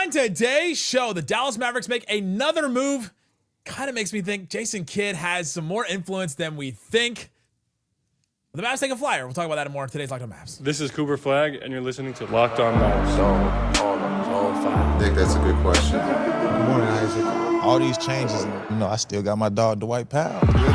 On today's show, the Dallas Mavericks make another move. Kind of makes me think Jason Kidd has some more influence than we think. The Mavs take a flyer. We'll talk about that and more in today's Locked On Mavs. This is Cooper Flagg, and you're listening to Locked On Mavs. Nick, that's a good question. Good morning, Isaac. All these changes, I still got my dog, Dwight Powell. Your daily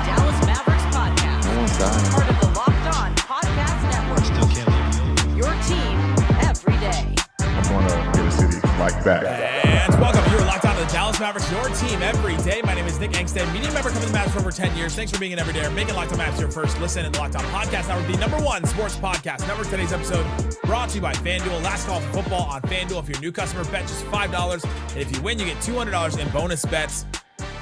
Dallas Mavericks podcast. No one's dying. Part of the Locked On Podcast Network. Still can't leave you. Your team every day. I'm going to get a city like that. And welcome. You're Locked On to the Dallas Mavericks, your team every day. My name is Nick Angstadt, media member covering the Mavs for over 10 years. Thanks for being an everyday, making Locked On Mavs your first listen in the Locked On Podcast Network, the #1 sports podcast network. Today's episode brought to you by FanDuel. Last call for football on FanDuel. If you're a new customer, bet just $5. And if you win, you get $200 in bonus bets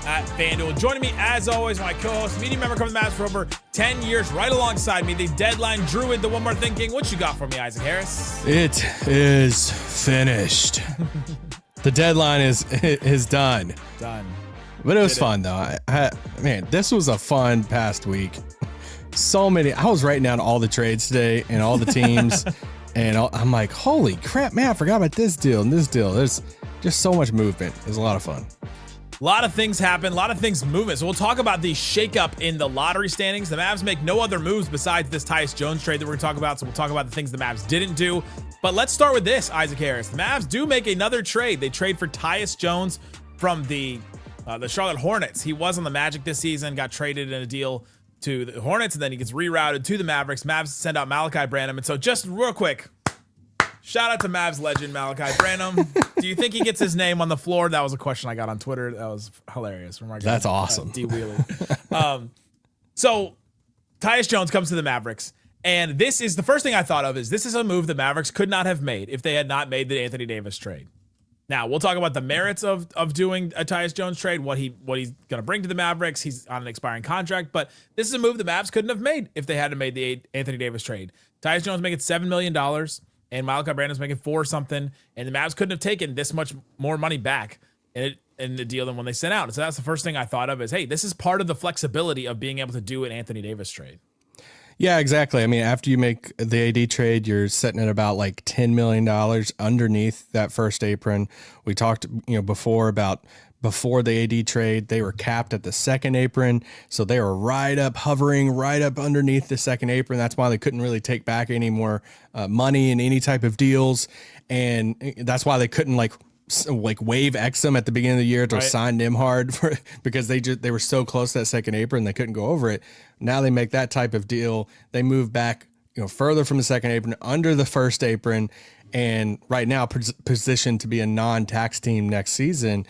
at FanDuel. Joining me, as always, my co-host, media member covering the Mavs for over 10 years, right alongside me, the deadline druid, the One More Thing King. What you got for me, Isaac Harris? It is finished. The deadline is done. Done. But it was fun, though. Man, this was a fun past week. So many. I was writing down all the trades today and all the teams. And I'm like, holy crap, man, I forgot about this deal and this deal. There's just so much movement. It was a lot of fun. A lot of things happen, a lot of things moving. So we'll talk about the shakeup in the lottery standings. The Mavs make no other moves besides this Tyus Jones trade that we're going to talk about. So we'll talk about the things the Mavs didn't do. But let's start with this, Isaac Harris. The Mavs do make another trade. They trade for Tyus Jones from the Charlotte Hornets. He was on the Magic this season, got traded in a deal to the Hornets, and then he gets rerouted to the Mavericks. Mavs send out Malaki Branham. And so just real quick, shout out to Mavs legend Malaki Branham. Do you think he gets his name on the floor? That was a question I got on Twitter. That was hilarious. From our guy, That's awesome. D. Wheelie. So Tyus Jones comes to the Mavericks. And this is the first thing I thought of is this is a move the Mavericks could not have made if they had not made the Anthony Davis trade. Now, we'll talk about the merits of doing a Tyus Jones trade, what he's going to bring to the Mavericks. He's on an expiring contract, but this is a move the Mavs couldn't have made if they hadn't made the Anthony Davis trade. Tyus Jones making $7 million, and Malaki Branham's making $4 something, and the Mavs couldn't have taken this much more money back in the deal than when they sent out. So that's the first thing I thought of is, hey, this is part of the flexibility of being able to do an Anthony Davis trade. Yeah, exactly. I mean, after you make the AD trade, you're sitting at about like $10 million underneath that first apron. We talked, before about before the AD trade, they were capped at the second apron. So they were hovering right up underneath the second apron. That's why they couldn't really take back any more money in any type of deals. And that's why they couldn't like wave Exum at the beginning of the year to sign Nimhard because they were so close to that second apron they couldn't go over it. Now they make that type of deal. They move back, further from the second apron under the first apron, and right now positioned to be a non-tax team next season.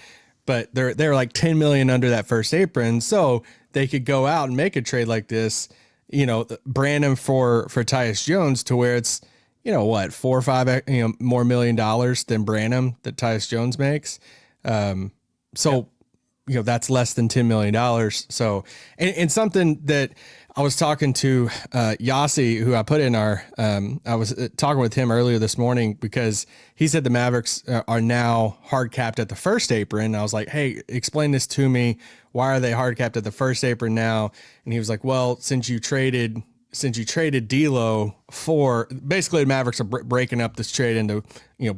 But they're like 10 million under that first apron, so they could go out and make a trade like this. Branham for Tyus Jones to where it's, 4 or 5 more $1 million than Branham that Tyus Jones makes. That's less than $10 million. So, and something that I was talking to Yossi, who I put in I was talking with him earlier this morning because he said the Mavericks are now hard capped at the first apron. And I was like, hey, explain this to me. Why are they hard capped at the first apron now? And he was like, well, since you traded D'Lo for, basically the Mavericks are breaking up this trade into,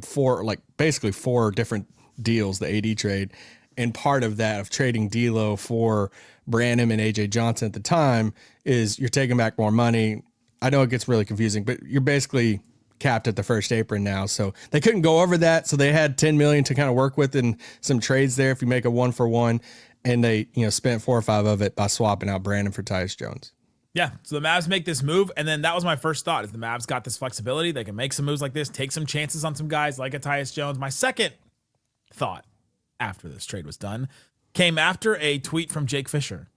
four different deals, the AD trade. And part of that of trading D'Lo for Branham and AJ Johnson at the time is you're taking back more money. I know it gets really confusing, but you're basically capped at the first apron now. So they couldn't go over that. So they had 10 million to kind of work with in some trades there. If you make a 1-for-1, and they, spent 4 or 5 of it by swapping out Branham for Tyus Jones. Yeah, so the Mavs make this move, and then that was my first thought, is the Mavs got this flexibility. They can make some moves like this, take some chances on some guys like a Tyus Jones. My second thought after this trade was done came after a tweet from Jake Fisher.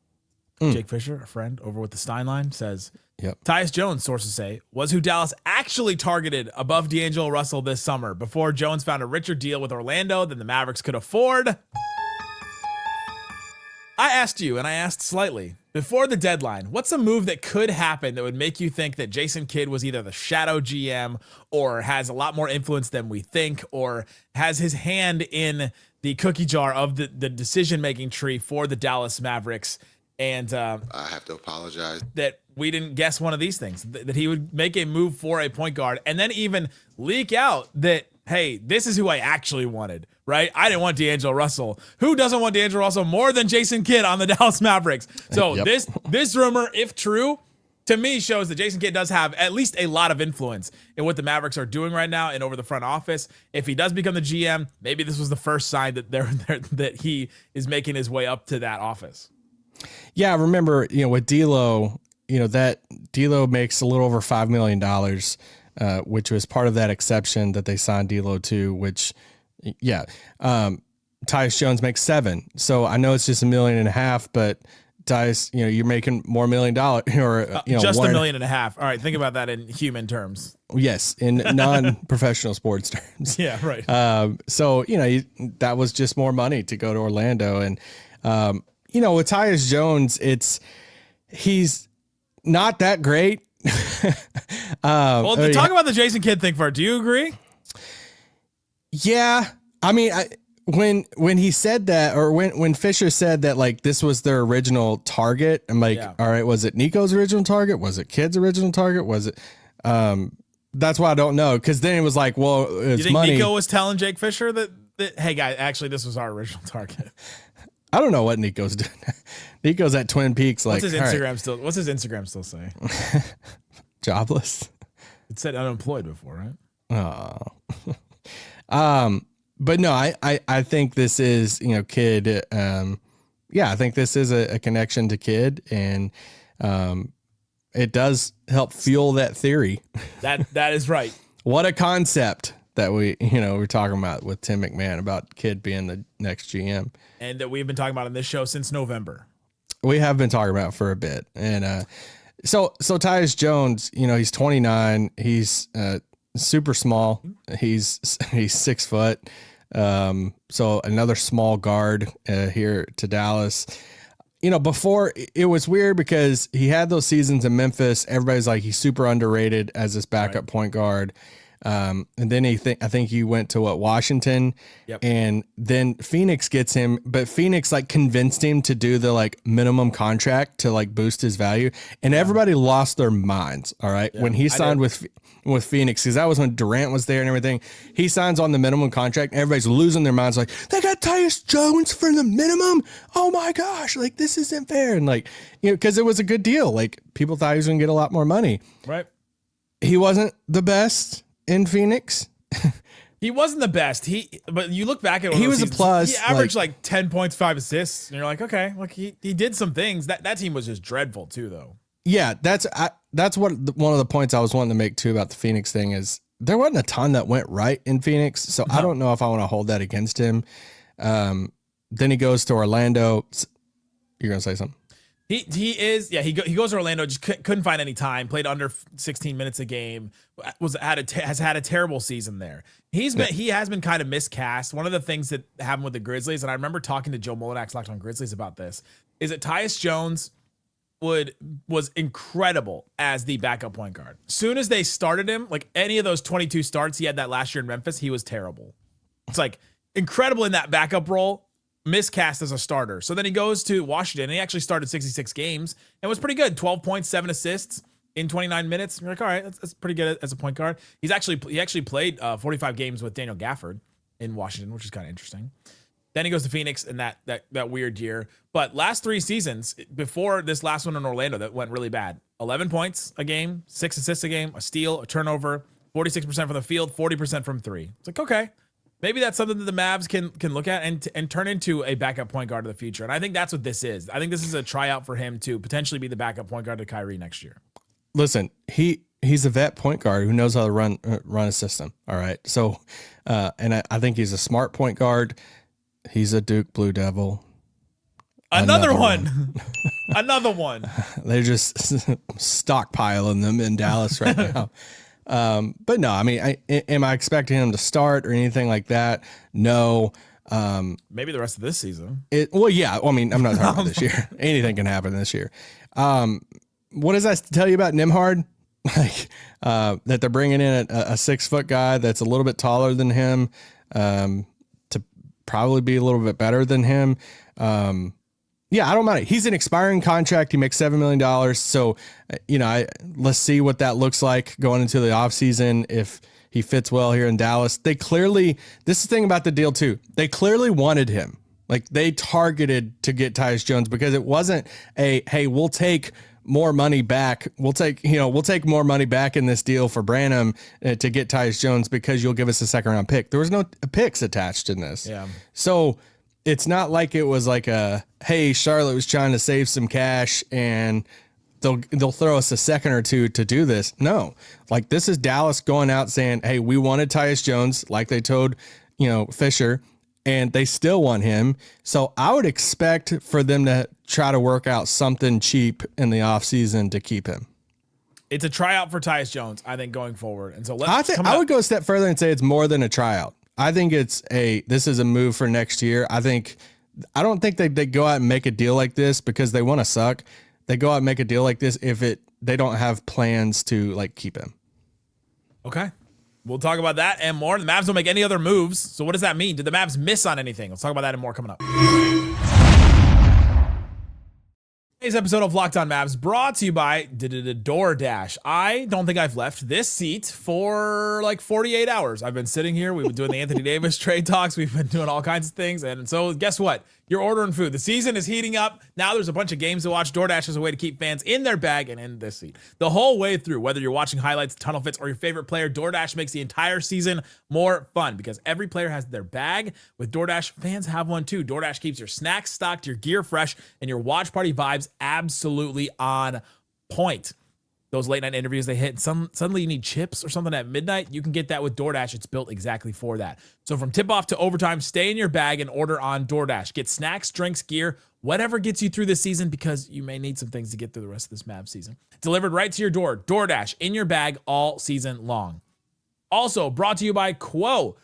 Jake Fisher, a friend over with the Stein line, says, Tyus Jones, sources say, was who Dallas actually targeted above D'Angelo Russell this summer before Jones found a richer deal with Orlando than the Mavericks could afford. I asked you, and I asked slightly, before the deadline, what's a move that could happen that would make you think that Jason Kidd was either the shadow GM or has a lot more influence than we think or has his hand in the cookie jar of the decision-making tree for the Dallas Mavericks? And I have to apologize. That we didn't guess one of these things, that he would make a move for a point guard and then even leak out that, hey, this is who I actually wanted, right? I didn't want D'Angelo Russell. Who doesn't want D'Angelo Russell more than Jason Kidd on the Dallas Mavericks? So this rumor, if true, to me shows that Jason Kidd does have at least a lot of influence in what the Mavericks are doing right now and over the front office. If he does become the GM, maybe this was the first sign that that he is making his way up to that office. Yeah, remember, with D'Lo, that D'Lo makes a little over $5 million, which was part of that exception that they signed D'Lo to, which, Tyus Jones makes $7 million. So I know it's just $1.5 million, but Tyus, you're making more $1 million or, just $1.5 million. All right. Think about that in human terms. Yes. In non-professional sports terms. Yeah. Right. So, that was just more money to go to Orlando. And, with Tyus Jones, he's not that great. Well, talk about the Jason Kidd thing first. Do you agree? Yeah. I mean, when he said that, or when Fisher said that, like, this was their original target, I'm like, all right, was it Nico's original target? Was it Kidd's original target? Was it, that's why I don't know. Cause then it was like, well, it's you think money. Nico was telling Jake Fisher that, hey guy, actually this was our original target? I don't know what Nico's doing. Nico's at Twin Peaks. Like, what's his Instagram still say? Jobless. It said unemployed before, right? Oh. But no, I think this is, Kidd. I think this is a connection to Kidd, and it does help fuel that theory. That is right. What a concept that we're talking about with Tim McMahon about Kidd being the next GM. And that we've been talking about on this show since November. We have been talking about it for a bit. And so Tyus Jones, he's 29. He's super small. He's 6 foot. So another small guard here to Dallas. Before it was weird because he had those seasons in Memphis. Everybody's like, he's super underrated as this backup point guard. And then I think he went to Washington, and then Phoenix gets him, but Phoenix like convinced him to do the like minimum contract to like boost his value, and everybody lost their minds. All right. When he signed with Phoenix, because that was when Durant was there and everything, he signs on the minimum contract, and everybody's losing their minds. Like, they got Tyus Jones for the minimum. Oh my gosh. Like, this isn't fair. And like, cause it was a good deal. Like, people thought he was going to get a lot more money. Right. He wasn't the best in Phoenix. He wasn't the best. But you look back at he was seasons, a plus. He averaged like 10 points, 5 assists, and you're like, okay, like he did some things. That team was just dreadful too, though. Yeah, that's what one of the points I was wanting to make too about the Phoenix thing is there wasn't a ton that went right in Phoenix, so I don't know if I want to hold that against him. Then he goes to Orlando. You're gonna say something? He goes to Orlando, just couldn't find any time, played under 16 minutes a game, has had a terrible season there. He has been kind of miscast. One of the things that happened with the Grizzlies, and I remember talking to Joe Molinax Locked on Grizzlies about this, is that Tyus Jones was incredible as the backup point guard. Soon as they started him, like any of those 22 starts he had that last year in Memphis, he was terrible. It's like incredible in that backup role, miscast as a starter. So then he goes to Washington, and he actually started 66 games and was pretty good. 12 points, 7 assists in 29 minutes. You're like, all right, that's pretty good as a point guard. He actually played 45 games with Daniel Gafford in Washington, which is kind of interesting. Then he goes to Phoenix in that weird year. But last 3 seasons, before this last one in Orlando that went really bad, 11 points a game, 6 assists a game, a steal, a turnover, 46% from the field, 40% from 3. It's like, okay, maybe that's something that the Mavs can look at and turn into a backup point guard of the future. And I think that's what this is. I think this is a tryout for him to potentially be the backup point guard to Kyrie next year. Listen, he's a vet point guard who knows how to run a system. All right. So, and I think he's a smart point guard. He's a Duke Blue Devil. Another one. Another one. They're just stockpiling them in Dallas right now. But no, I mean, am I expecting him to start or anything like that? No. Maybe the rest of this season. Well, yeah. I mean, I'm not talking about this year. Anything can happen this year. What does that tell you about Nembhard? Like, that they're bringing in a 6 foot guy that's a little bit taller than him, to probably be a little bit better than him. Yeah, I don't mind it. He's an expiring contract. He makes $7 million. So, let's see what that looks like going into the offseason if he fits well here in Dallas. This is the thing about the deal too. They clearly wanted him. Like they targeted to get Tyus Jones because it wasn't hey, we'll take more money back. We'll take more money back in this deal for Branham to get Tyus Jones because you'll give us a second round pick. There was no picks attached in this. Yeah. So it's not like it was like hey, Charlotte was trying to save some cash and they'll throw us a second or two to do this. No, like this is Dallas going out saying, hey, we wanted Tyus Jones, like they told, Fisher, and they still want him. So I would expect for them to try to work out something cheap in the offseason to keep him. It's a tryout for Tyus Jones, I think, going forward. And so I would go a step further and say it's more than a tryout. I think this is a move for next year. I don't think they go out and make a deal like this because they want to suck. They go out and make a deal like this if they don't have plans to like keep him. Okay. We'll talk about that and more. The Mavs don't make any other moves. So what does that mean? Did the Mavs miss on anything? Let's talk about that and more coming up. Today's episode of Locked On Mavs brought to you by DoorDash. I don't think I've left this seat for like 48 hours. I've been sitting here. We've been doing the Anthony Davis trade talks. We've been doing all kinds of things. And so guess what? You're ordering food. The season is heating up. Now there's a bunch of games to watch. DoorDash is a way to keep fans in their bag and in this seat the whole way through. Whether you're watching highlights, tunnel fits, or your favorite player, DoorDash makes the entire season more fun because every player has their bag. With DoorDash, fans have one too. DoorDash keeps your snacks stocked, your gear fresh, and your watch party vibes absolutely on point. Those late night interviews they hit, suddenly you need chips or something at midnight. You can get that with DoorDash. It's built exactly for that. So from tip off to overtime, stay in your bag and order on DoorDash. Get snacks, drinks, gear, whatever gets you through this season because you may need some things to get through the rest of this Mavs season. Delivered right to your door. DoorDash in your bag all season long. Also brought to you by Quo.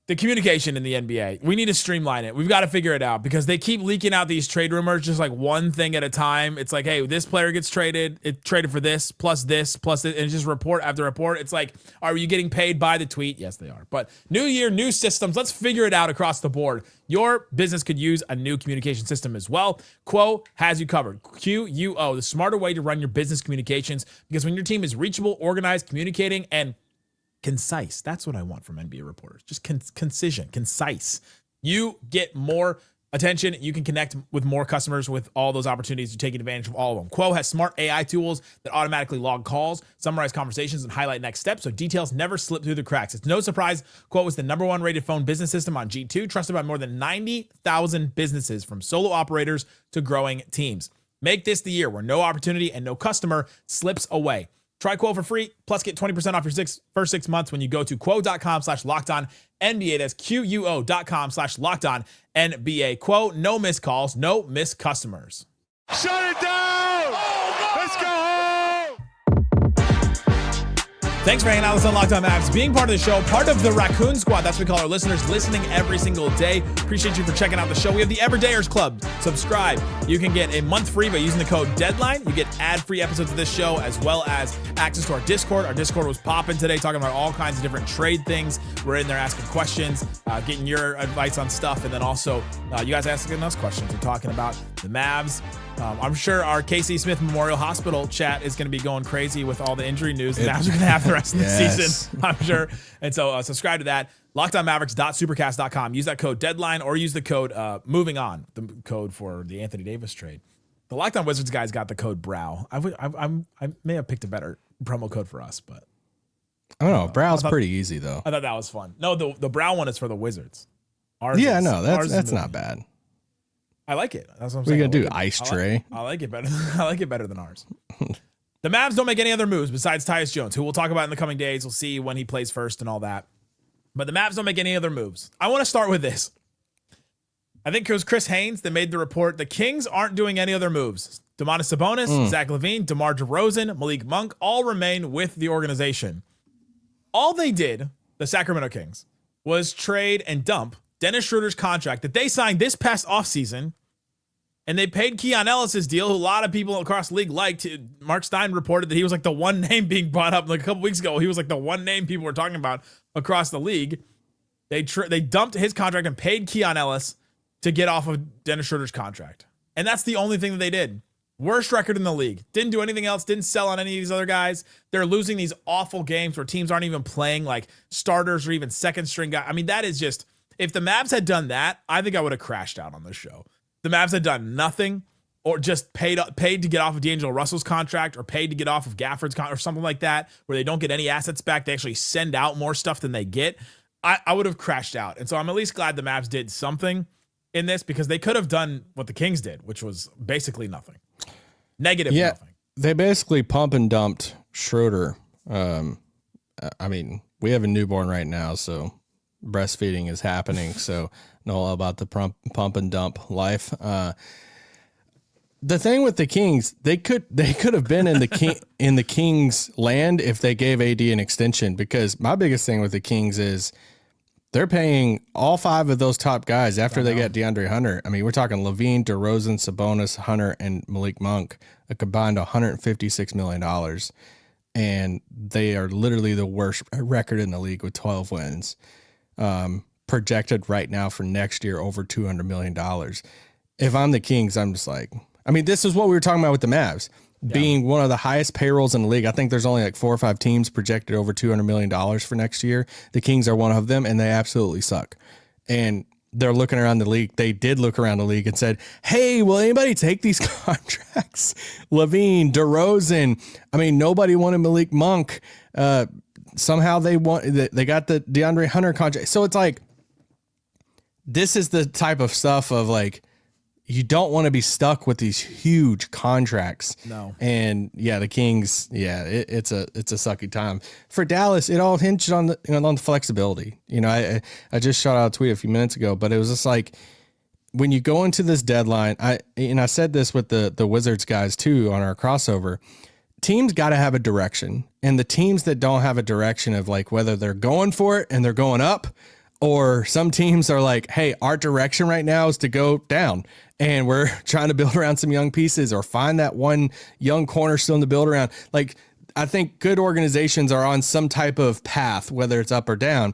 The communication in the NBA, we need to streamline it. We've got to figure it out because they keep leaking out these trade rumors just like one thing at a time. It's like, hey, this player gets traded. It traded for this, plus this, plus this, and it's just report after report. It's like, are you getting paid by the tweet? Yes, they are. But new year, new systems. Let's figure it out across the board. Your business could use a new communication system as well. Quo has you covered. QUO, the smarter way to run your business communications because when your team is reachable, organized, communicating, and concise. That's what I want from NBA reporters. Just concision, concise. You get more attention. You can connect with more customers with all those opportunities to take advantage of all of them. Quo has smart AI tools that automatically log calls, summarize conversations, and highlight next steps so details never slip through the cracks. It's no surprise Quo is the #1 rated phone business system on G2, trusted by more than 90,000 businesses from solo operators to growing teams. Make this the year where no opportunity and no customer slips away. Try Quo for free, plus get 20% off your first 6 months when you go to quo.com/lockedonnba. That's QUO.com/lockedonnba. Quo, no missed calls, no missed customers. Shut it down! Let's go home! Thanks for hanging out with us on Locked On Mavs, being part of the show, part of the Raccoon Squad. That's what we call our listeners, listening every single day. Appreciate you for checking out the show. We have the Everydayers Club. Subscribe. You can get a month free by using the code DEADLINE. You get ad-free episodes of this show, as well as access to our Discord. Our Discord was popping today, talking about all kinds of different trade things. We're in there asking questions, getting your advice on stuff, and then also you guys asking us questions. We're talking about the Mavs. I'm sure our Casey Smith Memorial Hospital chat is going to be going crazy with all the injury news the Mavs are going to have the rest of the season, I'm sure. And so subscribe to that. LockedOnMavericks.supercast.com. Use that code DEADLINE or use the code moving on, the code for the Anthony Davis trade. The Locked On Wizards guys got the code BROW. I may have picked a better promo code for us, but I don't know. Brow's pretty easy though. I thought that was fun. No, the BROW one is for the Wizards. Ours that's not bad. I like it. That's what I'm What are saying. you gonna do? Ice tray? I like it better. I like it better than ours. The Mavs don't make any other moves besides Tyus Jones, who we'll talk about in the coming days. We'll see when he plays first and all that. But the Mavs don't make any other moves. I want to start with this. I think it was Chris Haynes that made the report. The Kings aren't doing any other moves. Domantas Sabonis, Zach LaVine, DeMar DeRozan, Malik Monk all remain with the organization. All they did, the Sacramento Kings, was trade and dump Dennis Schroeder's contract that they signed this past offseason, and they paid Keon Ellis' deal, who a lot of people across the league liked. Mark Stein reported that he was like the one name being brought up like a couple weeks ago. He was like the one name people were talking about across the league. They dumped his contract and paid Keon Ellis to get off of Dennis Schroeder's contract. And that's the only thing that they did. Worst record in the league. Didn't do anything else. Didn't sell on any of these other guys. They're losing these awful games where teams aren't even playing like starters or even second string guys. I mean, that is just, if the Mavs had done that, I think I would have crashed out on this show. The Mavs had done nothing or just paid to get off of D'Angelo Russell's contract or paid to get off of Gafford's contract or something like that, where they don't get any assets back. They actually send out more stuff than they get. I would have crashed out. And so I'm at least glad the Mavs did something in this, because they could have done what the Kings did, which was basically nothing. Negative nothing. They basically pump and dumped Schroeder. I mean, we have a newborn right now, so breastfeeding is happening. So know all about the pump and dump life. The thing with the Kings, they could have been in the Kings land if they gave AD an extension, because my biggest thing with the Kings is they're paying all 5 of those top guys after they get DeAndre Hunter. I mean, we're talking Levine, DeRozan, Sabonis, Hunter, and Malik Monk, a combined $156 million. And they are literally the worst record in the league with 12 wins. Projected right now for next year over $200 million. If I'm the Kings, I'm just like, I mean, this is what we were talking about with the Mavs. Being one of the highest payrolls in the league. I think there's only like 4 or 5 teams projected over $200 million for next year. The Kings are one of them, and they absolutely suck. And they're looking around the league. They did look around the league and said, hey, will anybody take these contracts? Levine, DeRozan. I mean, nobody wanted Malik Monk. Somehow they got the DeAndre Hunter contract. So it's like, this is the type of stuff of like, you don't want to be stuck with these huge contracts. No. And the Kings, it's a sucky time for Dallas. It all hinged on the flexibility. I just shot out a tweet a few minutes ago, but it was just like, when you go into this deadline, I said this with the Wizards guys too on our crossover, teams got to have a direction, and the teams that don't have a direction of like whether they're going for it and they're going up, or some teams are like, hey, our direction right now is to go down, and we're trying to build around some young pieces or find that one young cornerstone to build around. Like, I think good organizations are on some type of path, whether it's up or down.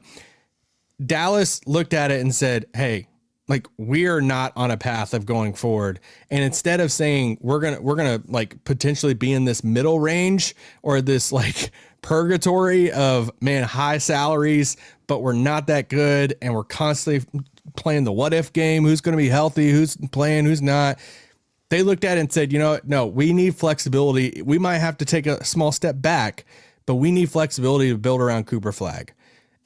Dallas looked at it and said, hey, like, we are not on a path of going forward. And instead of saying we're going to like potentially be in this middle range or this like purgatory of, man, high salaries, but we're not that good, and we're constantly playing the what if game, who's going to be healthy, who's playing, who's not. They looked at it and said, no, we need flexibility. We might have to take a small step back, but we need flexibility to build around Cooper Flagg.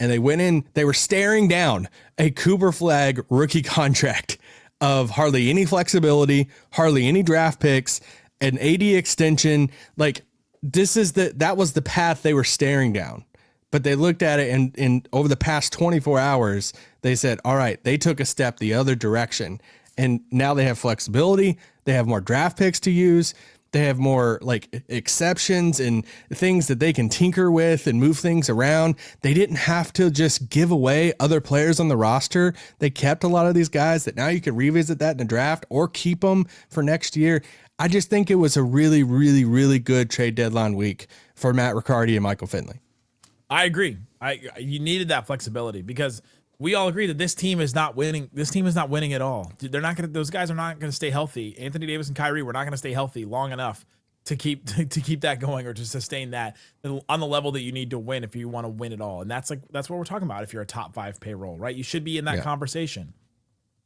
And they went in, they were staring down a Cooper Flagg rookie contract of hardly any flexibility, hardly any draft picks, an AD extension. Like, that was the path they were staring down. But they looked at it, and over the past 24 hours, they said, all right, they took a step the other direction. And now they have flexibility. They have more draft picks to use. They have more like exceptions and things that they can tinker with and move things around. They didn't have to just give away other players on the roster. They kept a lot of these guys that now you can revisit that in the draft or keep them for next year. I just think it was a really, really, really good trade deadline week for Matt Riccardi and Michael Finley. I agree. You needed that flexibility, because we all agree that this team is not winning. This team is not winning at all. They're not going to. Those guys are not going to stay healthy. Anthony Davis and Kyrie were not going to stay healthy long enough to keep that going or to sustain that on the level that you need to win if you want to win it all. And that's what we're talking about. If you're a top 5 payroll, right? You should be in that conversation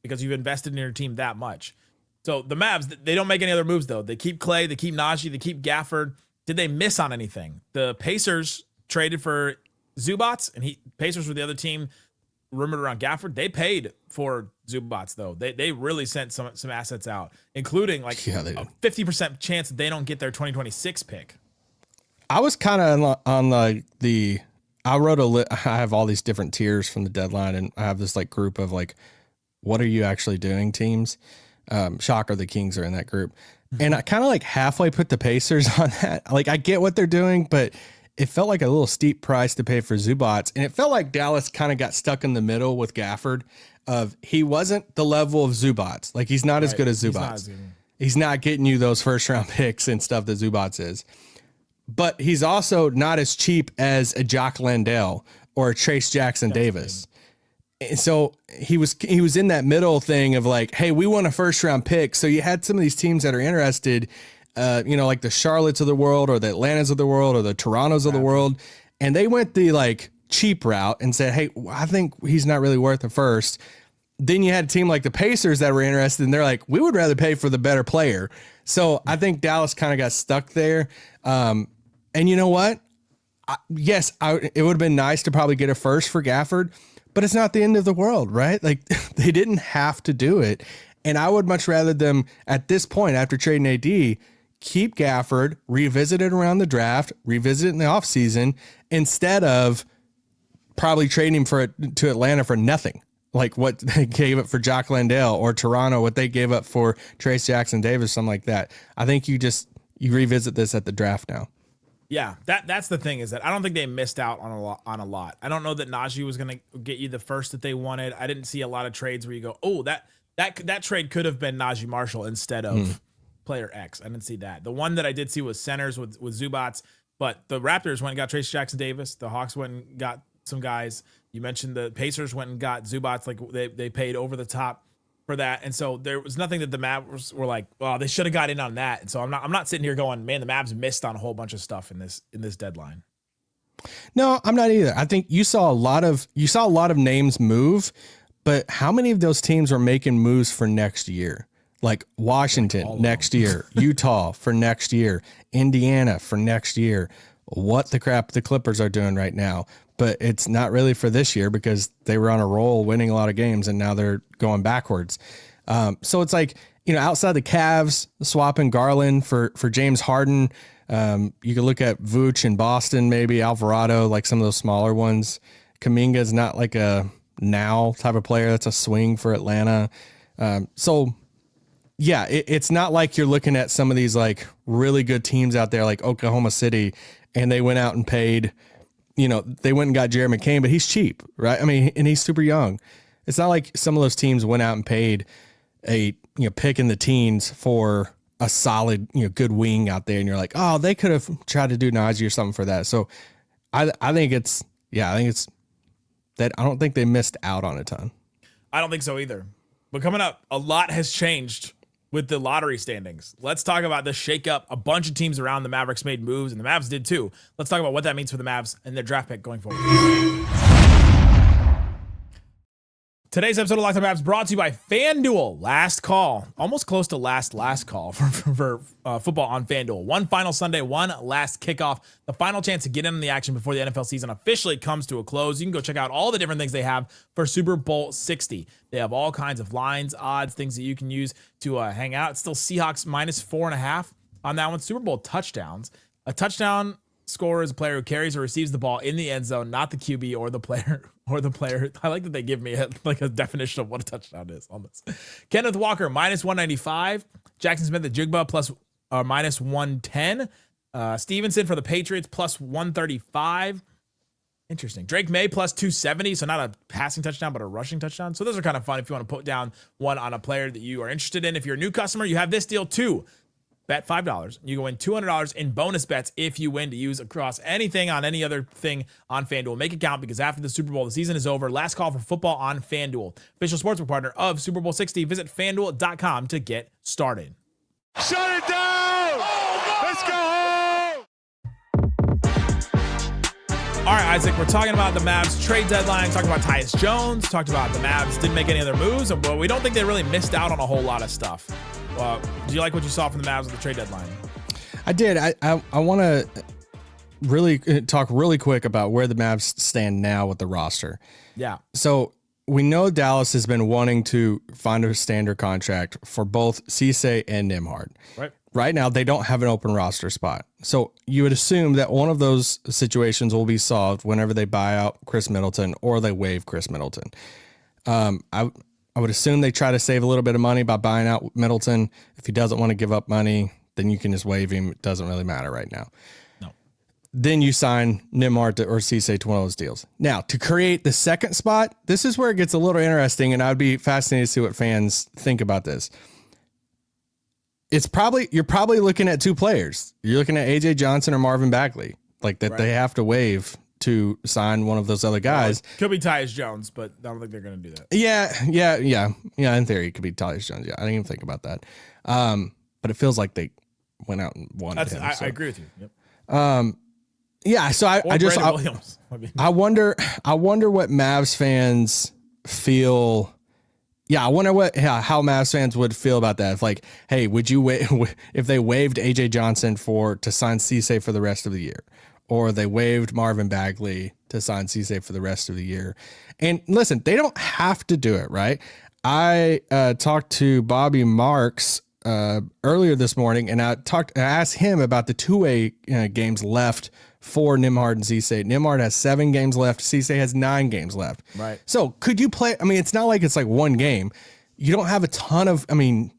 because you've invested in your team that much. So the Mavs, they don't make any other moves though. They keep Klay, they keep Naji, they keep Gafford. Did they miss on anything? The Pacers traded for Zubats, and Pacers were the other team rumored around Gafford. They paid for Zubats though. They really sent some assets out, including like a 50% chance that they don't get their 2026 pick. I was kind of on I wrote I have all these different tiers from the deadline, and I have this like group of like, what are you actually doing teams? Shocker, the Kings are in that group. And I kind of like halfway put the Pacers on that. Like, I get what they're doing, but it felt like a little steep price to pay for Zubats. And it felt like Dallas kind of got stuck in the middle with Gafford of he wasn't the level of Zubats. Like, he's not as good as Zubats. He's not getting you those first round picks and stuff that Zubats is. But he's also not as cheap as a Jock Landale or a Trace Jackson Davis. And so he was in that middle thing of like, hey, we want a first round pick. So you had some of these teams that are interested, like the Charlottes of the world or the Atlantas of the world or the Torontos of the world. And they went the like cheap route and said, hey, I think he's not really worth a first. Then you had a team like the Pacers that were interested, and they're like, we would rather pay for the better player. So I think Dallas kind of got stuck there. And you know what? It would have been nice to probably get a first for Gafford, but it's not the end of the world, right? Like they didn't have to do it. And I would much rather them at this point, after trading AD, keep Gafford, revisit it around the draft, revisit it in the offseason, instead of probably trading him to Atlanta for nothing. Like what they gave up for Jock Landale, or Toronto, what they gave up for Trace Jackson Davis, something like that. I think you revisit this at the draft now. Yeah, that's the thing, is that I don't think they missed out on a lot. I don't know that Naji was going to get you the first that they wanted. I didn't see a lot of trades where you go, oh, that trade could have been Naji Marshall instead of player X. I didn't see that. The one that I did see was centers with Zubats, but the Raptors went and got Trace Jackson Davis. The Hawks went and got some guys. You mentioned the Pacers went and got Zubats, like they paid over the top for that. And so there was nothing that the Mavs were like, well, they should have got in on that. And so I'm not sitting here going, man, the Mavs missed on a whole bunch of stuff in this deadline. No, I'm not either. I think you saw a lot of names move, but how many of those teams are making moves for next year? Like Washington next year, Utah for next year, Indiana for next year. What the crap the Clippers are doing right now. But it's not really for this year because they were on a roll winning a lot of games and now they're going backwards. So it's like, outside the Cavs swapping Garland for James Harden, you could look at Vooch in Boston, maybe Alvarado, like some of those smaller ones. Kuminga is not like a now type of player. That's a swing for Atlanta. It's not like you're looking at some of these like really good teams out there like Oklahoma City and they went out and paid, they went and got Jared McCain, but he's cheap, right? I mean, and he's super young. It's not like some of those teams went out and paid a pick in the teens for a solid, good wing out there. And you're like, oh, they could have tried to do Naji or something for that. So I think it's that I don't think they missed out on a ton. I don't think so either. But coming up, a lot has changed with the lottery standings. Let's talk about the shakeup. A bunch of teams around the Mavericks made moves, and the Mavs did too. Let's talk about what that means for the Mavs and their draft pick going forward. Today's episode of Locked On Mavs brought to you by FanDuel. Last call, almost close to last call for football on FanDuel. One final Sunday, one last kickoff. The final chance to get in on the action before the NFL season officially comes to a close. You can go check out all the different things they have for Super Bowl 60. They have all kinds of lines, odds, things that you can use to hang out. It's still Seahawks -4.5 on that one. Super Bowl touchdowns. A touchdown scorer is a player who carries or receives the ball in the end zone, not the QB or the player. I like that they give me a definition of what a touchdown is on this. Kenneth Walker -195. Jackson Smith at Jigba -110. Stevenson for the Patriots +135. Interesting. Drake May +270. So not a passing touchdown, but a rushing touchdown. So those are kind of fun if you want to put down one on a player that you are interested in. If you're a new customer, you have this deal too. Bet $5. You go win $200 in bonus bets if you win, to use across anything on any other thing on FanDuel. Make it count, because after the Super Bowl, the season is over. Last call for football on FanDuel. Official sportsbook partner of Super Bowl 60. Visit FanDuel.com to get started. Shut it down! Let's go home! All right, Isaac, we're talking about the Mavs trade deadline. Talked about Tyus Jones. Talked about the Mavs didn't make any other moves, but we don't think they really missed out on a whole lot of stuff. Do you like what you saw from the Mavs at the trade deadline? I did. I want to really talk really quick about where the Mavs stand now with the roster. Yeah. So we know Dallas has been wanting to find a standard contract for both Cisse and Nembhard. Right. Right now, they don't have an open roster spot. So you would assume that one of those situations will be solved whenever they buy out Chris Middleton or they waive Chris Middleton. I would assume they try to save a little bit of money by buying out Middleton. If he doesn't want to give up money, then you can just waive him. It doesn't really matter right now. No. Then you sign Nembhard or Cisse to one of those deals. Now, to create the second spot, this is where it gets a little interesting, and I'd be fascinated to see what fans think about this. You're probably looking at two players. You're looking at AJ Johnson or Marvin Bagley, like that. Right. They have to waive to sign one of those other guys. Could be Tyus Jones, but I don't think they're going to do that. Yeah. In theory, it could be Tyus Jones. Yeah, I didn't even think about that. But it feels like they went out and won. I agree with you. Yep. Yeah. So I just Williams. I wonder what Mavs fans feel. Yeah, I wonder how Mavs fans would feel about that. If like, hey, would you if they waived AJ Johnson to sign Cisse for the rest of the year, or they waived Marvin Bagley to sign Cisse for the rest of the year? And listen, they don't have to do it, right? I talked to Bobby Marks earlier this morning, and I asked him about the two-way games left for Nembhard and Cisse. Nembhard has 7 games left. Cisse has 9 games left. Right. So could you play? I mean, it's not like it's like one game. You don't have a ton of. I mean,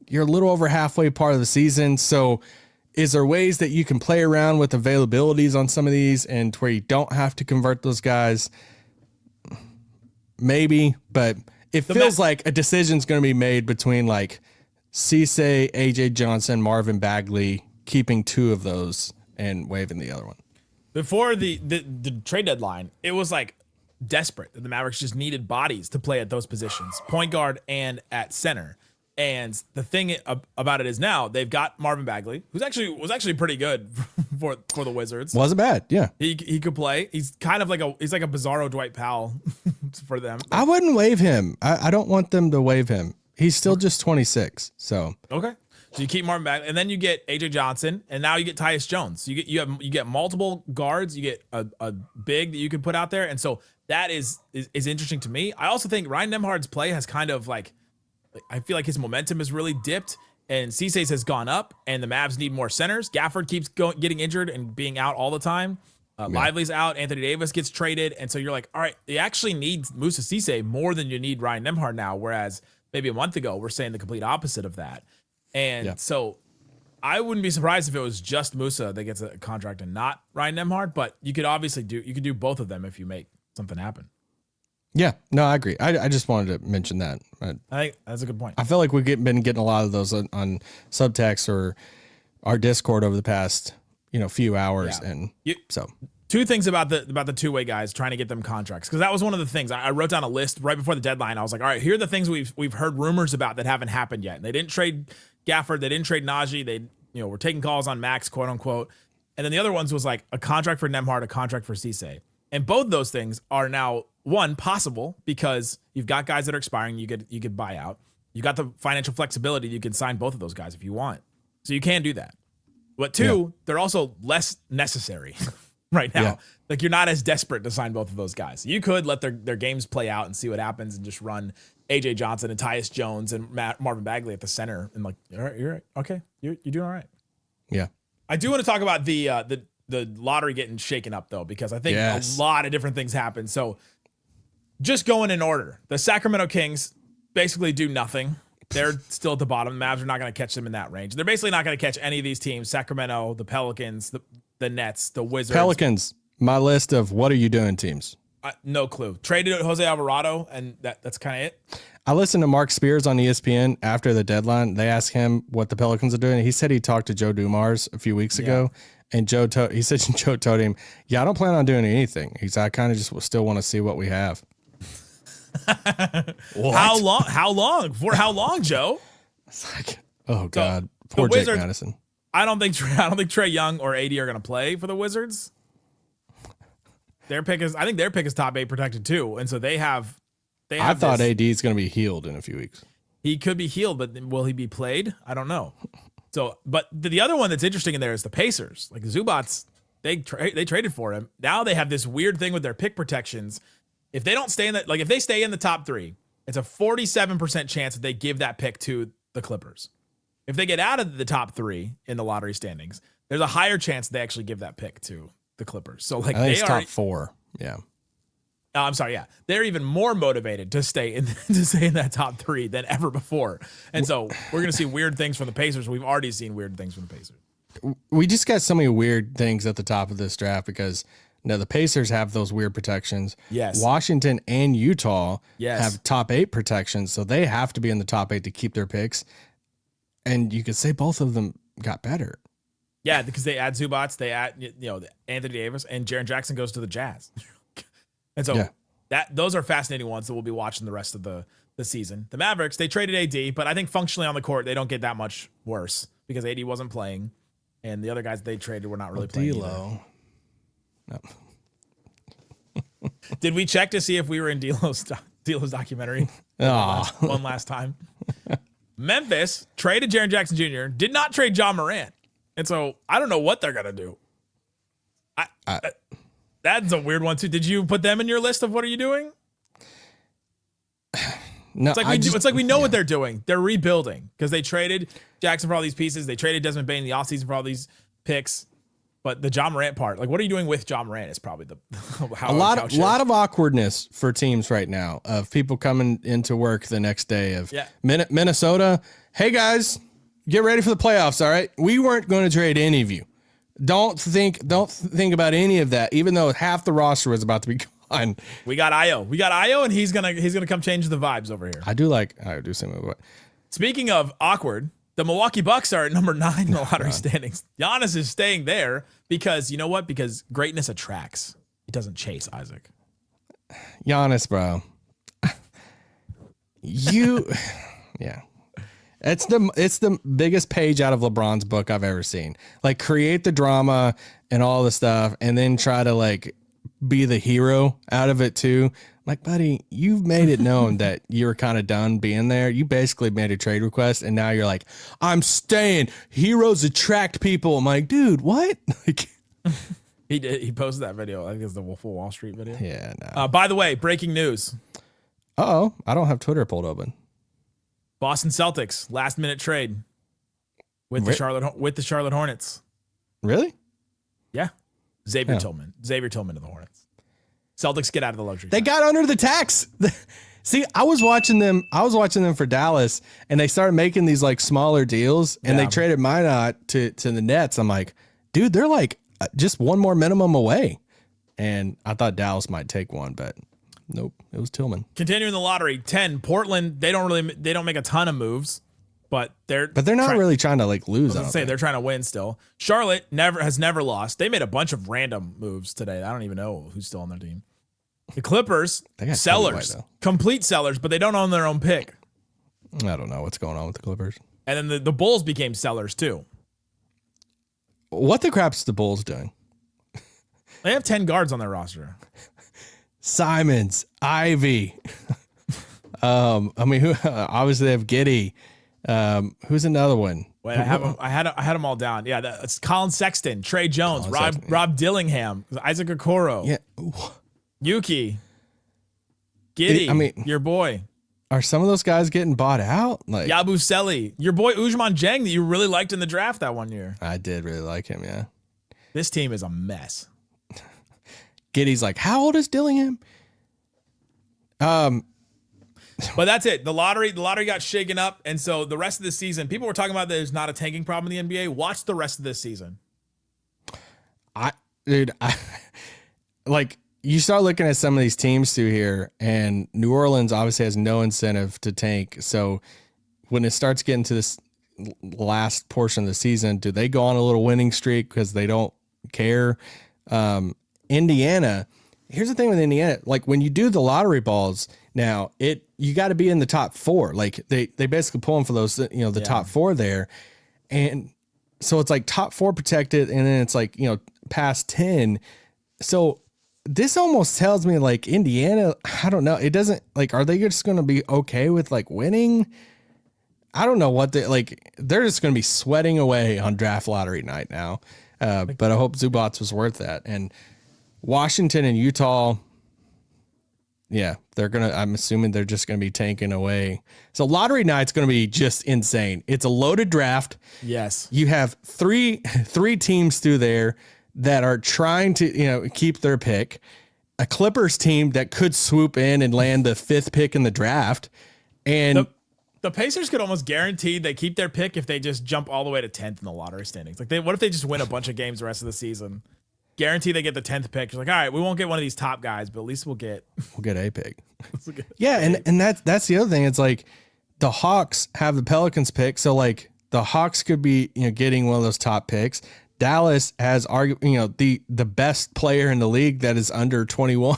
you're a little over halfway part of the season. So is there ways that you can play around with availabilities on some of these and where you don't have to convert those guys? Maybe, but it feels like a decision's going to be made between like Cisse, AJ Johnson, Marvin Bagley, keeping 2 of those and waiving the other one. Before the trade deadline, it was like desperate that the Mavericks just needed bodies to play at those positions, point guard and at center. And the thing about it is now they've got Marvin Bagley, who's was actually pretty good for the Wizards. Wasn't bad, yeah. He could play. He's kind of like a bizarro Dwight Powell for them. I wouldn't waive him. I don't want them to waive him. He's still just 26. So okay. So you keep Marvin Bagley, and then you get AJ Johnson, and now you get Tyus Jones. You get multiple guards. You get a big that you can put out there, and so that is interesting to me. I also think Ryan Nembhard's play has kind of like, I feel like his momentum has really dipped, and Cisse's has gone up, and the Mavs need more centers. Gafford keeps getting injured and being out all the time. Lively's out. Anthony Davis gets traded, and so you're like, all right, you actually need Moussa Cisse more than you need Ryan Nembhard now, whereas maybe a month ago we're saying the complete opposite of that. And so I wouldn't be surprised if it was just Moussa that gets a contract and not Ryan Nembhard, but you could obviously do both of them if you make something happen. Yeah, no, I agree. I just wanted to mention that. I think that's a good point. I feel like we've been getting a lot of those on subtext or our Discord over the past few hours, and so 2 things about the two-way guys trying to get them contracts, because that was one of the things I wrote down a list right before the deadline. I was like, all right, here are the things we've heard rumors about that haven't happened yet. And they didn't trade Gafford, they didn't trade Naji, they were taking calls on Max, quote unquote. And then the other ones was like a contract for Nembhard, a contract for Cisse. And both those things are now possible because you've got guys that are expiring, you could buy out. You got the financial flexibility, you can sign both of those guys if you want. So you can do that. But 2, they're also less necessary right now. Yeah. Like you're not as desperate to sign both of those guys. You could let their games play out and see what happens and just run AJ Johnson and Tyus Jones and Marvin Bagley at the center and like, all right, you're right. Okay. You're doing all right. Yeah. I do want to talk about the lottery getting shaken up though, because I think a lot of different things happen. So just going in order, the Sacramento Kings basically do nothing. They're still at the bottom. The Mavs are not going to catch them in that range. They're basically not going to catch any of these teams. Sacramento, the Pelicans, the Nets, the Wizards. Pelicans, my list of what are you doing teams. No clue. Traded Jose Alvarado, and that's kind of it. I listened to Mark Spears on ESPN after the deadline. They asked him what the Pelicans are doing. He said he talked to Joe Dumars a few weeks ago, and Joe told him, "Yeah, I don't plan on doing anything." He said, "I kind of just still want to see what we have." How long? For how long, Joe? It's like, oh God, poor Jake Madison. I don't think Trae Young or AD are going to play for the Wizards. I think their pick is top 8 protected too, and so they have. I thought AD is going to be healed in a few weeks. He could be healed, but will he be played? I don't know. So, but the other one that's interesting in there is the Pacers. Like Zubats, they traded for him. Now they have this weird thing with their pick protections. If they don't stay if they stay in the top 3, it's a 47% chance that they give that pick to the Clippers. If they get out of the top 3 in the lottery standings, there's a higher chance they actually give that pick to the Clippers. So like I think it's top 4. Yeah. I'm sorry. Yeah. They're even more motivated to stay in that top 3 than ever before. And so we're going to see weird things from the Pacers. We've already seen weird things from the Pacers. We just got so many weird things at the top of this draft because the Pacers have those weird protections. Yes. Washington and Utah have top 8 protections. So they have to be in the top 8 to keep their picks. And you could say both of them got better. Yeah, because they add Zubats, they add Anthony Davis, and Jaren Jackson goes to the Jazz. And so those are fascinating ones that we'll be watching the rest of the season. The Mavericks, they traded AD, but I think functionally on the court, they don't get that much worse because AD wasn't playing, and the other guys they traded were not really playing either. No. Did we check to see if we were in D'Lo's documentary one last time? Memphis traded Jaren Jackson Jr., did not trade John Morant. And so I don't know what they're going to do. That's a weird one, too. Did you put them in your list of what are you doing? No, it's like we know what they're doing. They're rebuilding because they traded Jackson for all these pieces. They traded Desmond Bane in the offseason for all these picks. But the John Morant part, like what are you doing with John Morant is probably a lot of awkwardness for teams right now of people coming into work the next day of Minnesota. Hey guys, get ready for the playoffs. All right. We weren't going to trade any of you. Don't think about any of that, even though half the roster was about to be gone. We got Io, and he's gonna come change the vibes over here. I do say what. Speaking of awkward, the Milwaukee Bucks are at number 9 in the lottery standings. Giannis is staying there because you know what? Because greatness attracts. It doesn't chase, Isaac. Giannis, bro. Yeah. It's the biggest page out of LeBron's book I've ever seen. Like create the drama and all the stuff and then try to like be the hero out of it too. Like, buddy, you've made it known that you're kind of done being there. You basically made a trade request and now you're like, I'm staying. Heroes attract people. I'm like, dude, what? Like he posted that video. I think it's the Wolf of Wall Street video. Yeah, no. By the way, breaking news. Uh-oh, I don't have Twitter pulled open. Boston Celtics last minute trade with the Charlotte Hornets. Really? Yeah. Xavier Tillman to the Hornets. Celtics get out of the luxury. They got under the tax. See, I was watching them for Dallas and they started making these like smaller deals and they traded Minot to the Nets. I'm like, dude, they're like just one more minimum away. And I thought Dallas might take one, but nope, it was Tillman. Continuing the lottery, 10 Portland. They don't make a ton of moves, but they're not really trying to like lose. They're trying to win still. Charlotte has never lost. They made a bunch of random moves today. I don't even know who's still on their team. The Clippers, sellers, complete sellers, but they don't own their own pick. I don't know what's going on with the Clippers. And then the Bulls became sellers too. What the crap's the Bulls doing? They have 10 guards on their roster. Simons, Ivy. Who obviously they have Giddey. Who's another one? Wait, I had them all down. Yeah, it's Colin Sexton, Trey Jones, Rob Dillingham, Isaac Okoro. Yeah. Yuki. Giddey, your boy. Are some of those guys getting bought out? Like Yabusele, your boy Ujman Jang that you really liked in the draft that one year. I did really like him, yeah. This team is a mess. Giddey's like, how old is Dillingham? But that's it. The lottery got shaken up, and so the rest of the season, people were talking about there's not a tanking problem in the NBA. Watch the rest of this season. You start looking at some of these teams through here, and New Orleans obviously has no incentive to tank. So when it starts getting to this last portion of the season, do they go on a little winning streak because they don't care? Indiana, here's the thing with Indiana. Like when you do the lottery balls now, you got to be in the top 4. Like they basically pull them for those, the top 4 there. And so it's like top 4 protected. And then it's like, past 10. So this almost tells me like Indiana, I don't know. It doesn't like, are they just going to be okay with like winning? I don't know what they're just going to be sweating away on draft lottery night now. But I hope Zubats was worth that. And Washington and Utah, yeah, I'm assuming they're just going to be tanking away. So lottery night's going to be just insane. It's a loaded draft. Yes. You have three teams through there that are trying to, keep their pick. A Clippers team that could swoop in and land the 5th pick in the draft. And the Pacers could almost guarantee they keep their pick if they just jump all the way to 10th in the lottery standings. Like what if they just win a bunch of games the rest of the season? Guarantee they get the 10th pick. It's like, all right, we won't get one of these top guys, but at least we'll get a pick. And that's the other thing. It's like the Hawks have the Pelicans pick. So like the Hawks could be, getting one of those top picks. Dallas has the best player in the league that is under 21,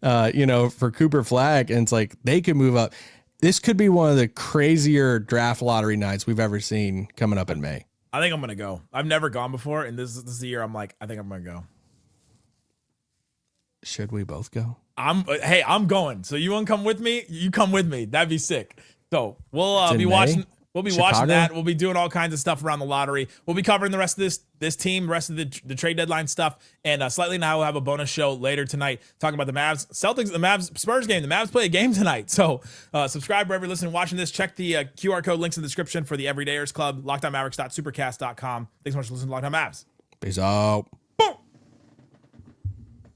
for Cooper Flagg. And it's like, they could move up. This could be one of the crazier draft lottery nights we've ever seen coming up in May. I think I'm going to go. I've never gone before. And this is the year I'm like, I think I'm going to go. Should we both go? I'm going. So you want to come with me? You come with me. That'd be sick. So we'll be watching. We'll be watching that. We'll be doing all kinds of stuff around the lottery. We'll be covering the rest of this team, the rest of the trade deadline stuff, and Slightly Now we'll have a bonus show later tonight talking about the Mavs, Celtics, the Mavs Spurs game. The Mavs play a game tonight, so subscribe wherever you're listening, watching this. Check the QR code links in the description for the Everydayers Club. LockedOnMavericks.supercast.com. Thanks so much for listening to Locked On Mavs. Peace out.